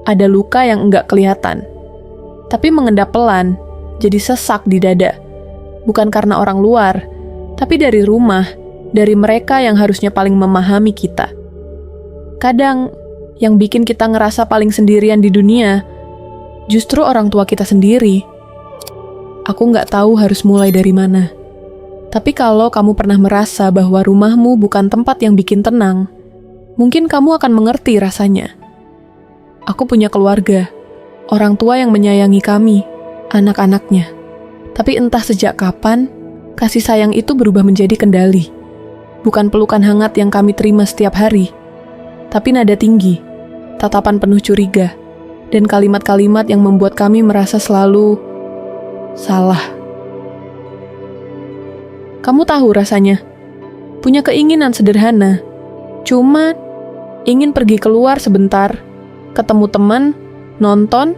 ada luka yang enggak kelihatan. Tapi mengendap pelan, jadi sesak di dada. Bukan karena orang luar, tapi dari rumah, dari mereka yang harusnya paling memahami kita. Kadang, yang bikin kita ngerasa paling sendirian di dunia, justru orang tua kita sendiri. Aku nggak tahu harus mulai dari mana. Tapi kalau kamu pernah merasa bahwa rumahmu bukan tempat yang bikin tenang, mungkin kamu akan mengerti rasanya. Aku punya keluarga, orang tua yang menyayangi kami, anak-anaknya. Tapi entah sejak kapan, kasih sayang itu berubah menjadi kendali. Bukan pelukan hangat yang kami terima setiap hari, tapi nada tinggi, tatapan penuh curiga, dan kalimat-kalimat yang membuat kami merasa selalu salah. Kamu tahu rasanya, punya keinginan sederhana, cuma ingin pergi keluar sebentar, ketemu teman, nonton,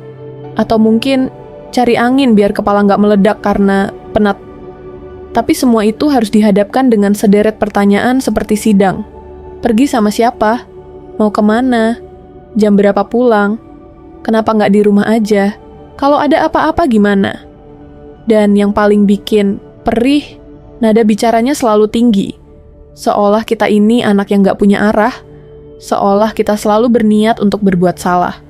atau mungkin cari angin biar kepala nggak meledak karena penat. Tapi semua itu harus dihadapkan dengan sederet pertanyaan seperti sidang. Pergi sama siapa? Mau kemana? Jam berapa pulang? Kenapa nggak di rumah aja? Kalau ada apa-apa gimana? Dan yang paling bikin perih, nada bicaranya selalu tinggi. Seolah kita ini anak yang nggak punya arah, seolah kita selalu berniat untuk berbuat salah.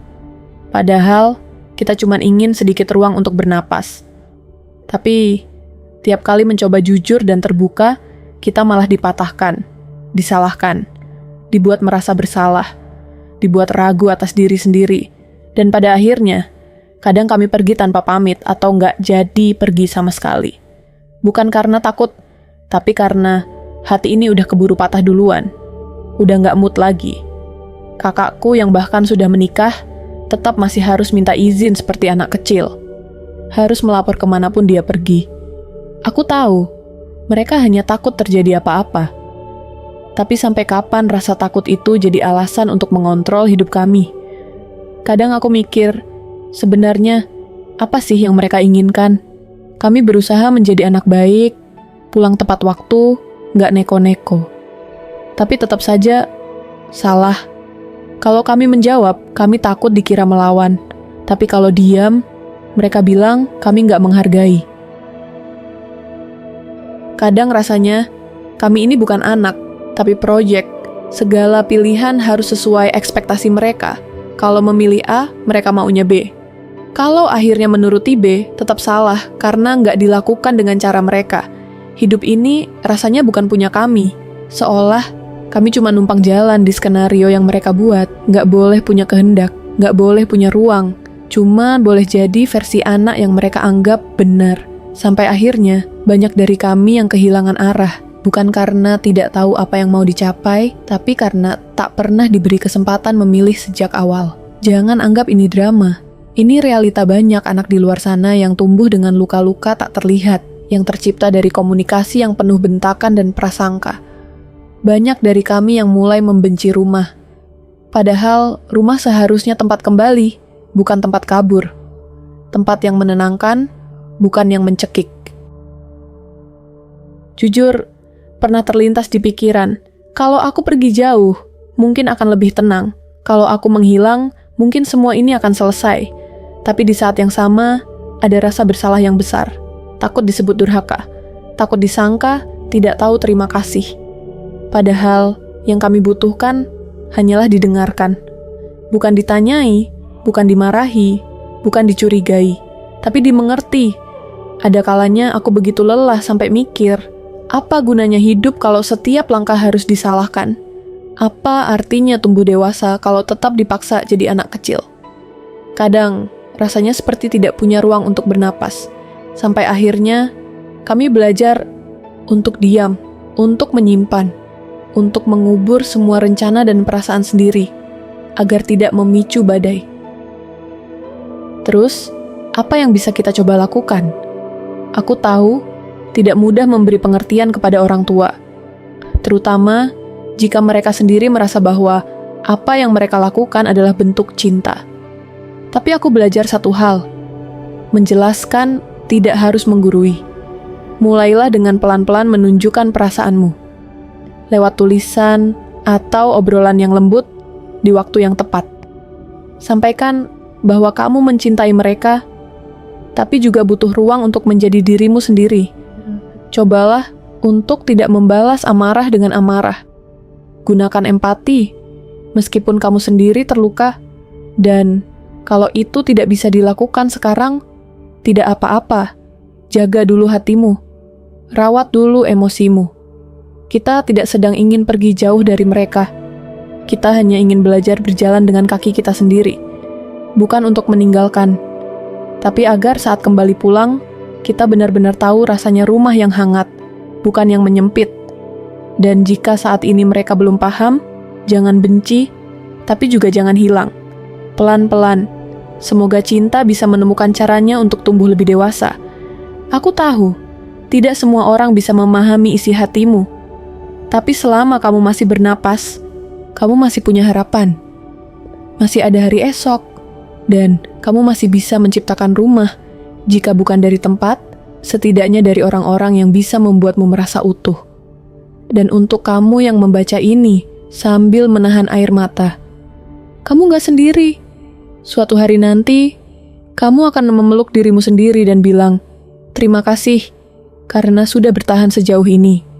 Padahal, kita cuma ingin sedikit ruang untuk bernapas. Tapi, tiap kali mencoba jujur dan terbuka, kita malah dipatahkan, disalahkan, dibuat merasa bersalah, dibuat ragu atas diri sendiri. Dan pada akhirnya, kadang kami pergi tanpa pamit atau nggak jadi pergi sama sekali. Bukan karena takut, tapi karena hati ini udah keburu patah duluan. Udah nggak mood lagi. Kakakku yang bahkan sudah menikah, tetap masih harus minta izin seperti anak kecil. Harus melapor kemanapun dia pergi. Aku tahu, mereka hanya takut terjadi apa-apa. Tapi sampai kapan rasa takut itu jadi alasan untuk mengontrol hidup kami? Kadang aku mikir, sebenarnya apa sih yang mereka inginkan? Kami berusaha menjadi anak baik, pulang tepat waktu, nggak neko-neko. Tapi tetap saja salah. Kalau kami menjawab, kami takut dikira melawan. Tapi kalau diam, mereka bilang kami nggak menghargai. Kadang rasanya, kami ini bukan anak, tapi proyek. Segala pilihan harus sesuai ekspektasi mereka. Kalau memilih A, mereka maunya B. Kalau akhirnya menuruti B, tetap salah karena nggak dilakukan dengan cara mereka. Hidup ini rasanya bukan punya kami. Seolah kami cuma numpang jalan di skenario yang mereka buat. Nggak boleh punya kehendak, nggak boleh punya ruang. Cuma boleh jadi versi anak yang mereka anggap benar. Sampai akhirnya, banyak dari kami yang kehilangan arah. Bukan karena tidak tahu apa yang mau dicapai, tapi karena tak pernah diberi kesempatan memilih sejak awal. Jangan anggap ini drama. Ini realita banyak anak di luar sana yang tumbuh dengan luka-luka tak terlihat, yang tercipta dari komunikasi yang penuh bentakan dan prasangka. Banyak dari kami yang mulai membenci rumah. Padahal rumah seharusnya tempat kembali, bukan tempat kabur. Tempat yang menenangkan, bukan yang mencekik. Jujur, pernah terlintas di pikiran, kalau aku pergi jauh, mungkin akan lebih tenang. Kalau aku menghilang, mungkin semua ini akan selesai. Tapi di saat yang sama, ada rasa bersalah yang besar. Takut disebut durhaka. Takut disangka, tidak tahu terima kasih. Padahal, yang kami butuhkan hanyalah didengarkan. Bukan ditanyai, bukan dimarahi, bukan dicurigai, tapi dimengerti. Ada kalanya aku begitu lelah sampai mikir, apa gunanya hidup kalau setiap langkah harus disalahkan? Apa artinya tumbuh dewasa kalau tetap dipaksa jadi anak kecil? Kadang, rasanya seperti tidak punya ruang untuk bernapas. Sampai akhirnya, kami belajar untuk diam, untuk menyimpan, untuk mengubur semua rencana dan perasaan sendiri, agar tidak memicu badai. Terus, apa yang bisa kita coba lakukan? Aku tahu, tidak mudah memberi pengertian kepada orang tua. Terutama, jika mereka sendiri merasa bahwa apa yang mereka lakukan adalah bentuk cinta. Tapi aku belajar satu hal, menjelaskan tidak harus menggurui. Mulailah dengan pelan-pelan menunjukkan perasaanmu. Lewat tulisan atau obrolan yang lembut di waktu yang tepat. Sampaikan bahwa kamu mencintai mereka, tapi juga butuh ruang untuk menjadi dirimu sendiri. Cobalah untuk tidak membalas amarah dengan amarah. Gunakan empati, meskipun kamu sendiri terluka. Dan kalau itu tidak bisa dilakukan sekarang, tidak apa-apa. Jaga dulu hatimu. Rawat dulu emosimu. Kita tidak sedang ingin pergi jauh dari mereka. Kita hanya ingin belajar berjalan dengan kaki kita sendiri. Bukan untuk meninggalkan, tapi agar saat kembali pulang, kita benar-benar tahu rasanya rumah yang hangat, bukan yang menyempit. Dan jika saat ini mereka belum paham, jangan benci, tapi juga jangan hilang. Pelan-pelan, semoga cinta bisa menemukan caranya untuk tumbuh lebih dewasa. Aku tahu, tidak semua orang bisa memahami isi hatimu. Tapi selama kamu masih bernapas, kamu masih punya harapan. Masih ada hari esok, dan kamu masih bisa menciptakan rumah. Jika bukan dari tempat, setidaknya dari orang-orang yang bisa membuatmu merasa utuh. Dan untuk kamu yang membaca ini sambil menahan air mata, kamu gak sendiri. Suatu hari nanti, kamu akan memeluk dirimu sendiri dan bilang, "Terima kasih, karena sudah bertahan sejauh ini."